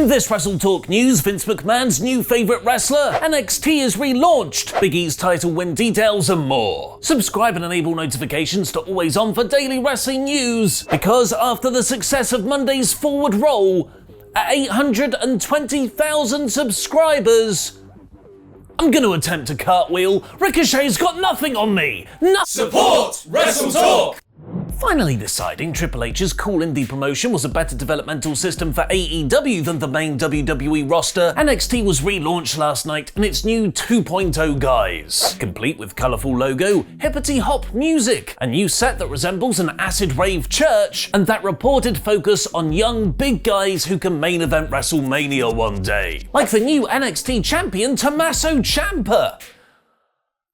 In this WrestleTalk news, Vince McMahon's new favourite wrestler, NXT is relaunched, Big E's title win details and more. Subscribe and enable notifications to always on for daily wrestling news, because after the success of Monday's Forward Roll, at 820,000 subscribers, I'm going to attempt a cartwheel. Ricochet's got nothing on me. Support WrestleTalk! Finally deciding Triple H's cool indie promotion was a better developmental system for AEW than the main WWE roster, NXT was relaunched last night in its new 2.0 guise. Complete with colourful logo, hippity-hop music, a new set that resembles an acid rave church, and that reported focus on young big guys who can main event WrestleMania one day. Like the new NXT champion Tommaso Ciampa.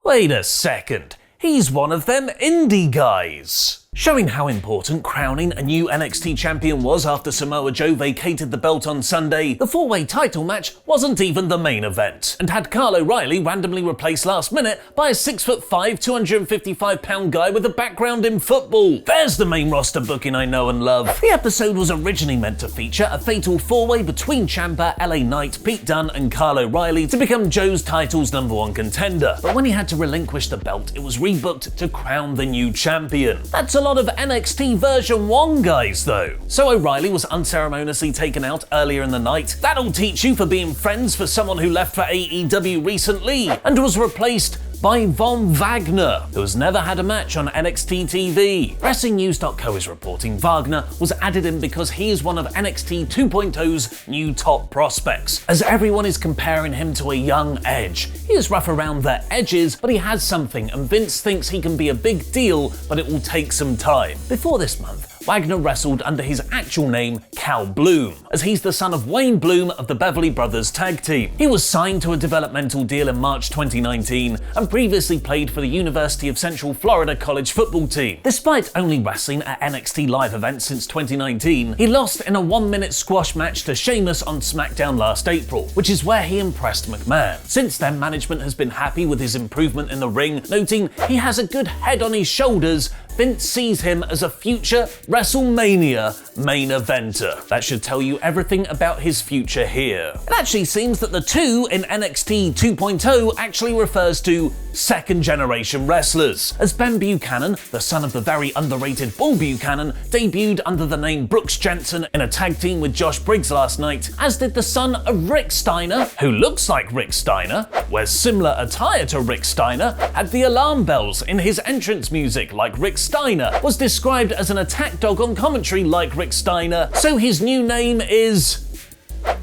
Wait a second, he's one of them indie guys. Showing how important crowning a new NXT champion was after Samoa Joe vacated the belt on Sunday, the four-way title match wasn't even the main event, and had Kyle O'Reilly randomly replaced last minute by a 6'5", 255-pound guy with a background in football. There's the main roster booking I know and love. The episode was originally meant to feature a fatal four-way between Ciampa, LA Knight, Pete Dunne and Kyle O'Reilly to become Joe's title's #1 contender, but when he had to relinquish the belt, it was rebooked to crown the new champion. That's a lot of NXT version 1 guys though. So O'Reilly was unceremoniously taken out earlier in the night. That'll teach you for being friends for someone who left for AEW recently, and was replaced by Wagner, who has never had a match on NXT TV. WrestlingNews.co is reporting Wagner was added in because he is one of NXT 2.0's new top prospects, as everyone is comparing him to a young Edge. He is rough around the edges, but he has something, and Vince thinks he can be a big deal, but it will take some time. Before this month, Wagner wrestled under his actual name, Cal Bloom, as he's the son of Wayne Bloom of the Beverly Brothers tag team. He was signed to a developmental deal in March 2019 and previously played for the University of Central Florida college football team. Despite only wrestling at NXT live events since 2019, he lost in a 1-minute squash match to Sheamus on SmackDown last April, which is where he impressed McMahon. Since then, management has been happy with his improvement in the ring, noting he has a good head on his shoulders. Vince sees him as a future WrestleMania main eventer. That should tell you everything about his future here. It actually seems that the 2 in NXT 2.0 actually refers to second-generation wrestlers, as Ben Buchanan, the son of the very underrated Bull Buchanan, debuted under the name Brooks Jensen in a tag team with Josh Briggs last night, as did the son of Rick Steiner, who looks like Rick Steiner, wears similar attire to Rick Steiner, had the alarm bells in his entrance music like Rick Steiner, was described as an attack dog on commentary like Rick Steiner, so his new name is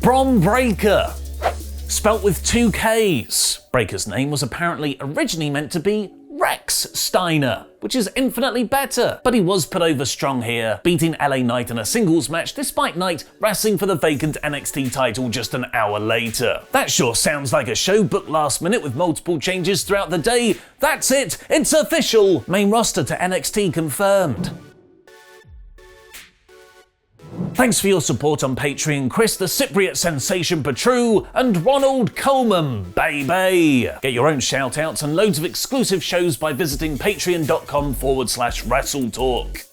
Bron Breakker, spelt with 2 Ks. Breaker's name was apparently originally meant to be Rex Steiner, which is infinitely better, but he was put over strong here, beating LA Knight in a singles match despite Knight wrestling for the vacant NXT title just an hour later. That sure sounds like a show booked last minute with multiple changes throughout the day. That's it, it's official! Main roster to NXT confirmed. Thanks for your support on Patreon, Chris the Cypriot Sensation Petru and Ronald Coleman, baby! Get your own shout-outs and loads of exclusive shows by visiting patreon.com/WrestleTalk.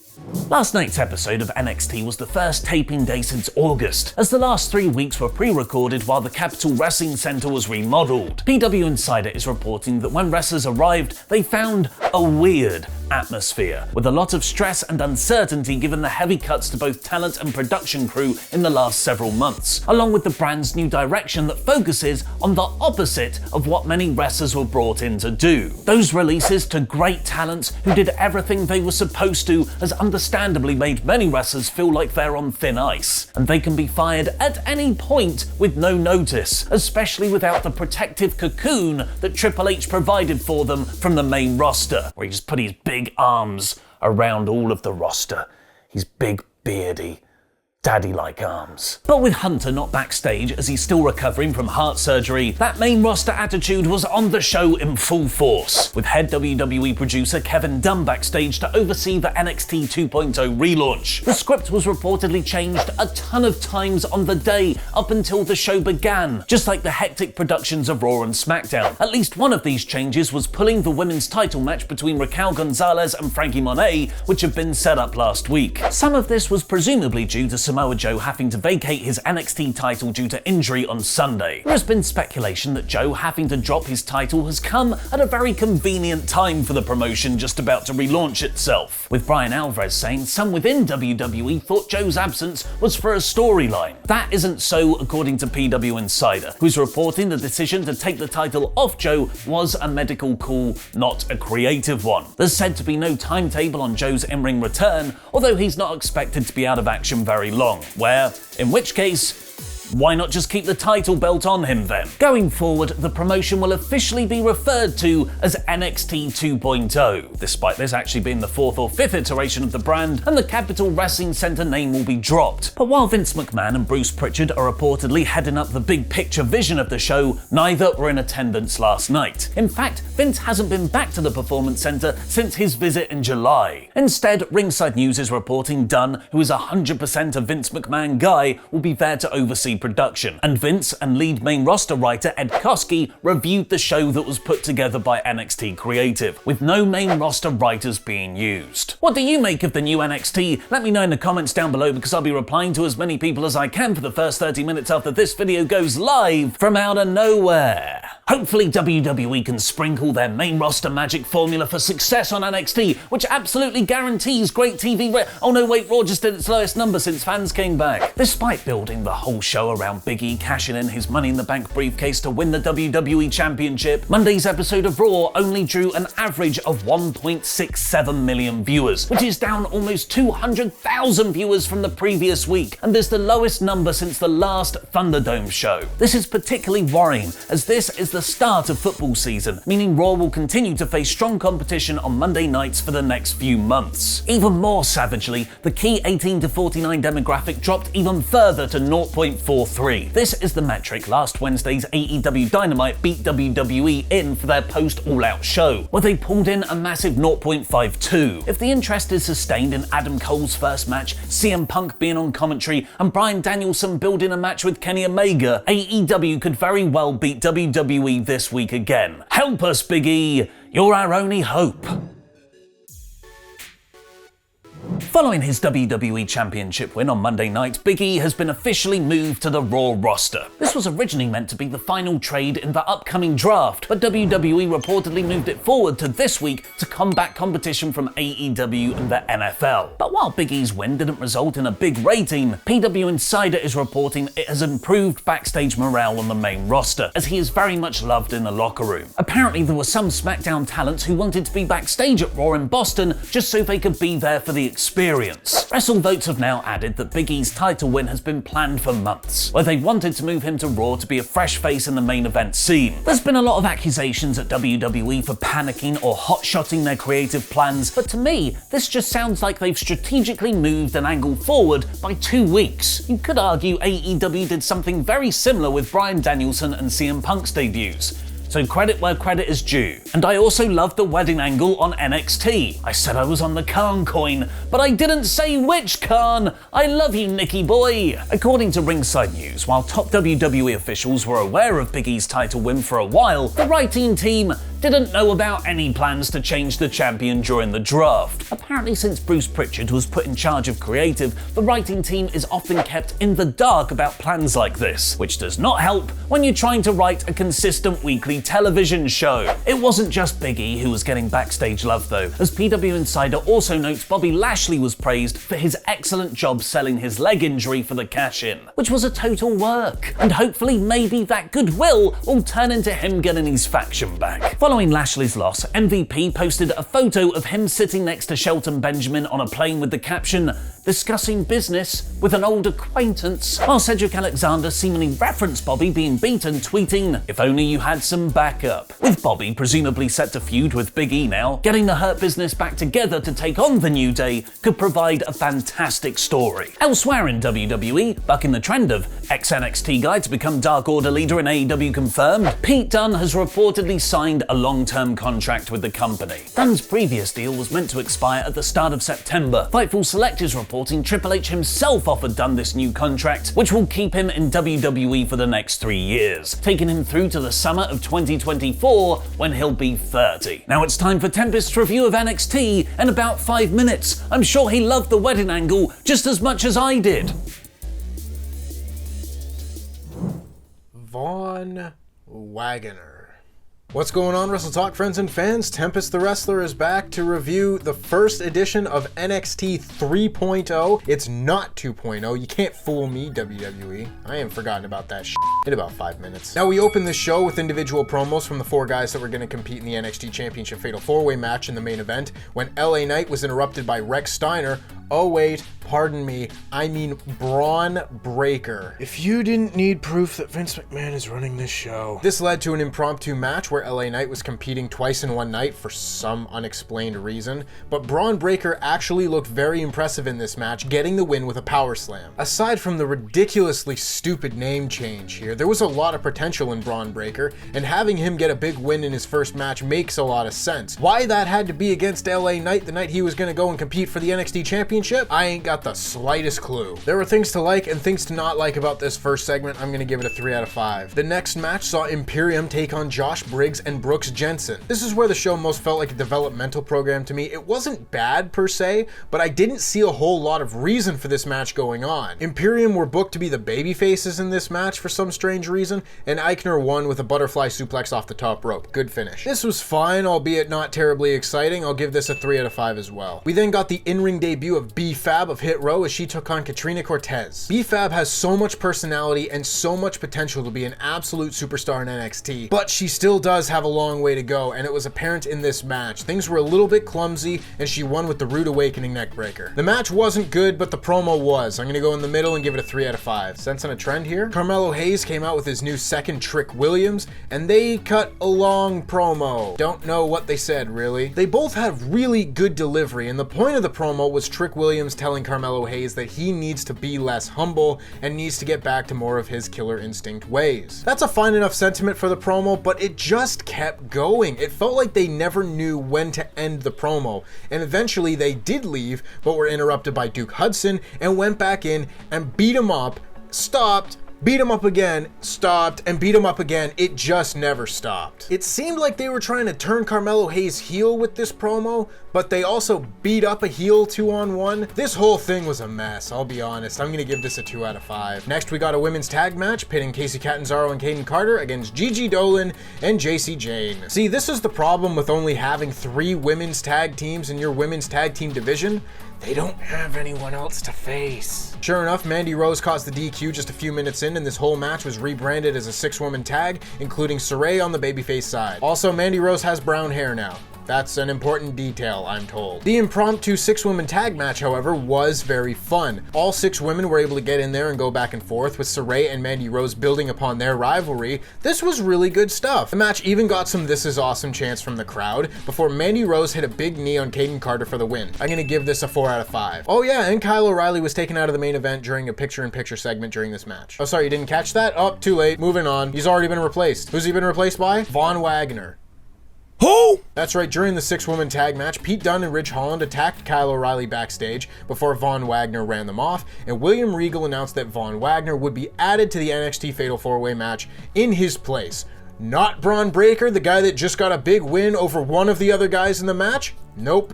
Last night's episode of NXT was the first taping day since August, as the last 3 weeks were pre-recorded while the Capitol Wrestling Center was remodeled. PW Insider is reporting that when wrestlers arrived, they found a weird atmosphere, with a lot of stress and uncertainty given the heavy cuts to both talent and production crew in the last several months, along with the brand's new direction that focuses on the opposite of what many wrestlers were brought in to do. Those releases to great talents who did everything they were supposed to has understandably made many wrestlers feel like they're on thin ice, and they can be fired at any point with no notice, especially without the protective cocoon that Triple H provided for them from the main roster, where he just put his big arms around all of the roster. His big, beardy, daddy-like arms. But with Hunter not backstage as he's still recovering from heart surgery, that main roster attitude was on the show in full force, with head WWE producer Kevin Dunne backstage to oversee the NXT 2.0 relaunch. The script was reportedly changed a ton of times on the day up until the show began, just like the hectic productions of Raw and SmackDown. At least one of these changes was pulling the women's title match between Raquel Gonzalez and Frankie Monet, which had been set up last week. Some of this was presumably due to some Samoa Joe having to vacate his NXT title due to injury on Sunday. There has been speculation that Joe having to drop his title has come at a very convenient time for the promotion just about to relaunch itself, with Brian Alvarez saying some within WWE thought Joe's absence was for a storyline. That isn't so according to PW Insider, who's reporting the decision to take the title off Joe was a medical call, not a creative one. There's said to be no timetable on Joe's in-ring return, although he's not expected to be out of action very long, in which case, why not just keep the title belt on him then? Going forward, the promotion will officially be referred to as NXT 2.0, despite this actually being the 4th or 5th iteration of the brand, and the Capitol Wrestling Center name will be dropped. But while Vince McMahon and Bruce Pritchard are reportedly heading up the big picture vision of the show, neither were in attendance last night. In fact, Vince hasn't been back to the Performance Center since his visit in July. Instead, Ringside News is reporting Dunne, who is 100% a Vince McMahon guy, will be there to oversee production, and Vince and lead main roster writer Ed Koskey reviewed the show that was put together by NXT Creative, with no main roster writers being used. What do you make of the new NXT? Let me know in the comments down below, because I'll be replying to as many people as I can for the first 30 minutes after this video goes live from out of nowhere. Hopefully WWE can sprinkle their main roster magic formula for success on NXT, which absolutely guarantees great TV oh no wait, Raw just did its lowest number since fans came back. Despite building the whole show around Big E cashing in his Money in the Bank briefcase to win the WWE Championship, Monday's episode of Raw only drew an average of 1.67 million viewers, which is down almost 200,000 viewers from the previous week, and is the lowest number since the last ThunderDome show. This is particularly worrying, as this is the start of football season, meaning Raw will continue to face strong competition on Monday nights for the next few months. Even more savagely, the key 18 to 49 demographic dropped even further to 0.43. This is the metric last Wednesday's AEW Dynamite beat WWE in for their post-All-Out show, where they pulled in a massive 0.52. If the interest is sustained in Adam Cole's first match, CM Punk being on commentary, and Bryan Danielson building a match with Kenny Omega, AEW could very well beat WWE this week again. Help us, Big E! You're our only hope. Following his WWE Championship win on Monday night, Big E has been officially moved to the Raw roster. This was originally meant to be the final trade in the upcoming draft, but WWE reportedly moved it forward to this week to combat competition from AEW and the NFL. But while Big E's win didn't result in a big rating, PW Insider is reporting it has improved backstage morale on the main roster, as he is very much loved in the locker room. Apparently there were some SmackDown talents who wanted to be backstage at Raw in Boston just so they could be there for the experience. WrestleVotes have now added that Big E's title win has been planned for months, where they wanted to move him to Raw to be a fresh face in the main event scene. There's been a lot of accusations at WWE for panicking or hot-shotting their creative plans, but to me, this just sounds like they've strategically moved an angle forward by 2 weeks. You could argue AEW did something very similar with Bryan Danielson and CM Punk's debuts. So credit where credit is due. And I also love the wedding angle on NXT. I said I was on the Khan coin, but I didn't say which Khan. I love you, Nicky boy. According to Ringside News, while top WWE officials were aware of Big E's title win for a while, the writing team didn't know about any plans to change the champion during the draft. Apparently, since Bruce Pritchard was put in charge of creative, the writing team is often kept in the dark about plans like this, which does not help when you're trying to write a consistent weekly television show. It wasn't just Big E who was getting backstage love though, as PW Insider also notes Bobby Lashley was praised for his excellent job selling his leg injury for the cash-in, which was a total work, and hopefully maybe that goodwill will turn into him getting his faction back. Following Lashley's loss, MVP posted a photo of him sitting next to Shelton Benjamin on a plane with the caption, "Discussing business with an old acquaintance," while Cedric Alexander seemingly referenced Bobby being beaten, tweeting, "If only you had some backup." With Bobby presumably set to feud with Big E now, getting the Hurt Business back together to take on the New Day could provide a fantastic story. Elsewhere in WWE, bucking the trend of ex-NXT guy to become Dark Order leader in AEW confirmed, Pete Dunne has reportedly signed a long-term contract with the company. Dunne's previous deal was meant to expire at the start of September. Fightful Select is reporting Triple H himself offered Dunne this new contract, which will keep him in WWE for the next 3 years, taking him through to the summer of 2024 when he'll be 30. Now it's time for Tempest's review of NXT in about 5 minutes. I'm sure he loved the wedding angle just as much as I did. Von Wagner. What's going on, WrestleTalk friends and fans? Tempest the Wrestler is back to review the first edition of NXT 3.0. It's not 2.0. You can't fool me, WWE. I ain't forgotten about that shit in about 5 minutes. Now, we opened the show with individual promos from the 4 guys that were going to compete in the NXT Championship Fatal 4-Way match in the main event, when LA Knight was interrupted by Rex Steiner. Oh wait, pardon me, I mean Bron Breakker. If you didn't need proof that Vince McMahon is running this show. This led to an impromptu match where LA Knight was competing twice in one night for some unexplained reason, but Bron Breakker actually looked very impressive in this match, getting the win with a power slam. Aside from the ridiculously stupid name change here, there was a lot of potential in Bron Breakker, and having him get a big win in his first match makes a lot of sense. Why that had to be against LA Knight the night he was going to go and compete for the NXT Championship, I ain't got the slightest clue. There were things to like and things to not like about this first segment. I'm gonna give it a 3 out of 5. The next match saw Imperium take on Josh Briggs and Brooks Jensen. This is where the show most felt like a developmental program to me. It wasn't bad per se, but I didn't see a whole lot of reason for this match going on. Imperium were booked to be the baby faces in this match for some strange reason, and Eichner won with a butterfly suplex off the top rope. Good finish. This was fine, albeit not terribly exciting. I'll give this a 3 out of 5 as well. We then got the in-ring debut of B-Fab of Hit Row as she took on Katrina Cortez. B-Fab has so much personality and so much potential to be an absolute superstar in NXT, but she still does have a long way to go, and it was apparent in this match. Things were a little bit clumsy, and she won with the Rude Awakening neckbreaker. The match wasn't good, but the promo was. I'm gonna go in the middle and give it a 3 out of 5. Sensing a trend here? Carmelo Hayes came out with his new second Trick Williams, and they cut a long promo. Don't know what they said, really. They both have really good delivery, and the point of the promo was Trick Williams telling Carmelo Hayes that he needs to be less humble and needs to get back to more of his killer instinct ways. That's a fine enough sentiment for the promo, but it just kept going. It felt like they never knew when to end the promo, and eventually they did leave, but were interrupted by Duke Hudson and went back in and beat him up, stopped, beat him up again, stopped, and beat him up again. It just never stopped. It seemed like they were trying to turn Carmelo Hayes heel with this promo, but they also beat up a heel 2-on-1. This whole thing was a mess, I'll be honest. I'm gonna give this a 2 out of 5. Next, we got a women's tag match pitting Casey Catanzaro and Kaden Carter against Gigi Dolan and JC Jane. See, this is the problem with only having 3 women's tag teams in your women's tag team division. They don't have anyone else to face. Sure enough, Mandy Rose caused the DQ just a few minutes in, and this whole match was rebranded as a 6-woman tag, including Saray on the babyface side. Also, Mandy Rose has brown hair now. That's an important detail, I'm told. The impromptu 6-woman tag match, however, was very fun. All 6 women were able to get in there and go back and forth, with Saray and Mandy Rose building upon their rivalry. This was really good stuff. The match even got some "This is awesome" chants from the crowd before Mandy Rose hit a big knee on Kaden Carter for the win. I'm gonna give this a 4 out of 5. Oh yeah, and Kyle O'Reilly was taken out of the main event during a picture-in-picture segment during this match. Oh, sorry, you didn't catch that? Oh, too late. Moving on. He's already been replaced. Who's he been replaced by? Von Wagner. Who? That's right, during the 6-woman tag match, Pete Dunne and Ridge Holland attacked Kyle O'Reilly backstage before Von Wagner ran them off, and William Regal announced that Von Wagner would be added to the NXT Fatal 4-Way match in his place. Not Bron Breakker, the guy that just got a big win over one of the other guys in the match. Nope.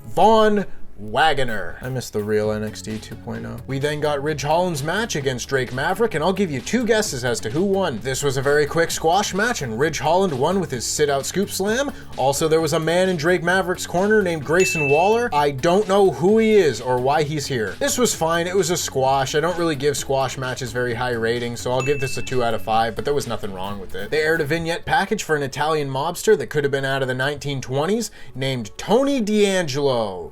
Von Wagner. I missed the real NXT 2.0. We then got Ridge Holland's match against Drake Maverick, and I'll give you 2 guesses as to who won. This was a very quick squash match, and Ridge Holland won with his sit-out scoop slam. Also, there was a man in Drake Maverick's corner named Grayson Waller. I don't know who he is or why he's here. This was fine. It was a squash. I don't really give squash matches very high ratings, so I'll give this a 2 out of 5, but there was nothing wrong with it. They aired a vignette package for an Italian mobster that could have been out of the 1920s named Tony D'Angelo.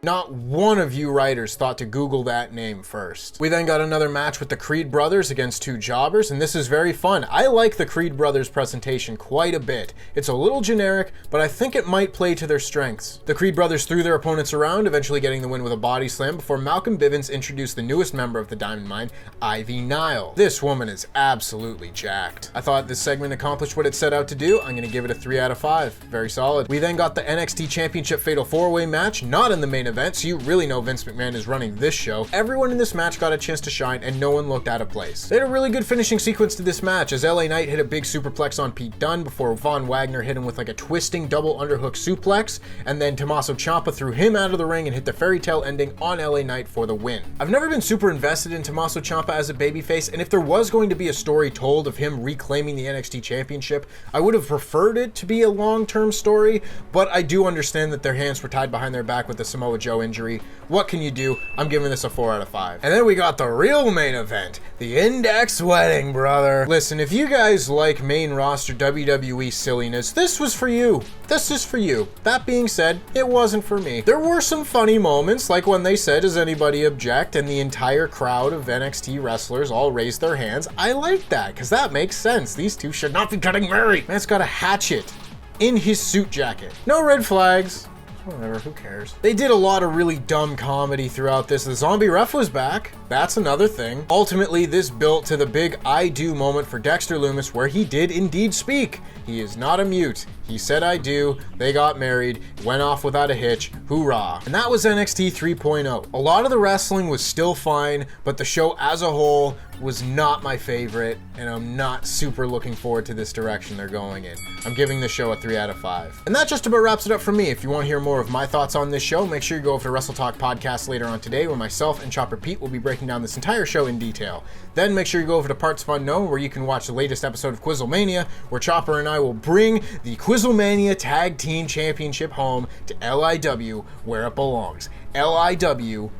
Not one of you writers thought to Google that name first. We then got another match with the Creed brothers against 2 jobbers, and this is very fun. I like the Creed brothers presentation quite a bit. It's a little generic, but I think it might play to their strengths. The Creed brothers threw their opponents around, eventually getting the win with a body slam before Malcolm Bivens introduced the newest member of the Diamond Mine, Ivy Nile. This woman is absolutely jacked. I thought this segment accomplished what it set out to do. I'm gonna give it a 3 out of 5. Very solid. We then got the NXT Championship Fatal 4-Way match, not in the main event, so you really know Vince McMahon is running this show. Everyone in this match got a chance to shine, and no one looked out of place. They had a really good finishing sequence to this match, as LA Knight hit a big superplex on Pete Dunne before Von Wagner hit him with like a twisting double underhook suplex, and then Tommaso Ciampa threw him out of the ring and hit the fairy tale ending on LA Knight for the win. I've never been super invested in Tommaso Ciampa as a babyface, and if there was going to be a story told of him reclaiming the NXT Championship, I would have preferred it to be a long-term story, but I do understand that their hands were tied behind their back with the Samoa Joe injury. What can you do? I'm giving this a 4 out of 5. And then we got the real main event, the Index Wedding, brother. Listen, if you guys like main roster WWE silliness, this was for you. This is for you. That being said, it wasn't for me. There were some funny moments, like when they said, "Does anybody object?" and the entire crowd of NXT wrestlers all raised their hands. I like that, because that makes sense. These two should not be getting married. Man's got a hatchet in his suit jacket. No red flags. Whatever, who cares? They did a lot of really dumb comedy throughout this. The zombie ref was back. That's another thing. Ultimately, this built to the big I do moment for Dexter Lumis, where he did indeed speak. He is not a mute. He said I do. They got married. Went off without a hitch. Hoorah. And that was NXT 3.0. A lot of the wrestling was still fine, but the show as a whole was not my favorite, and I'm not super looking forward to this direction they're going in. I'm giving this show a 3 out of 5. And that just about wraps it up for me. If you want to hear more of my thoughts on this show, make sure you go over to WrestleTalk podcast later on today, where myself and Chopper Pete will be breaking down this entire show in detail. Then make sure you go over to Parts of Unknown, where you can watch the latest episode of Quizzlemania, where Chopper and I will bring the Quizzlemania Tag Team Championship home to LIW, where it belongs. LIW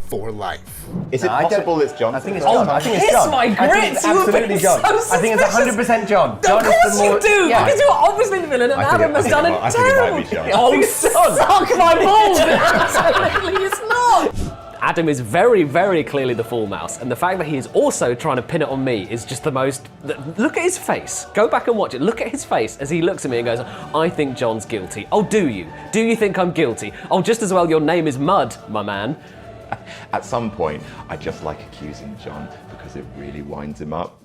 for life. Is it possible it's John? I think it's John. I think it's John. My grits, I think it's absolutely John. So I think it's 100% John. Of John course is the more, you do, yeah. because you're obviously the villain, and Adam has done a terrible. Oh, Suck my balls! Absolutely, it's not. Adam is very, very clearly the fall mouse, and the fact that he is also trying to pin it on me is just the most... Look at his face. Go back and watch it. Look at his face as he looks at me and goes, "I think John's guilty." Oh, do you? Do you think I'm guilty? Oh, just as well your name is Mud, my man. At some point, I just like accusing John because it really winds him up.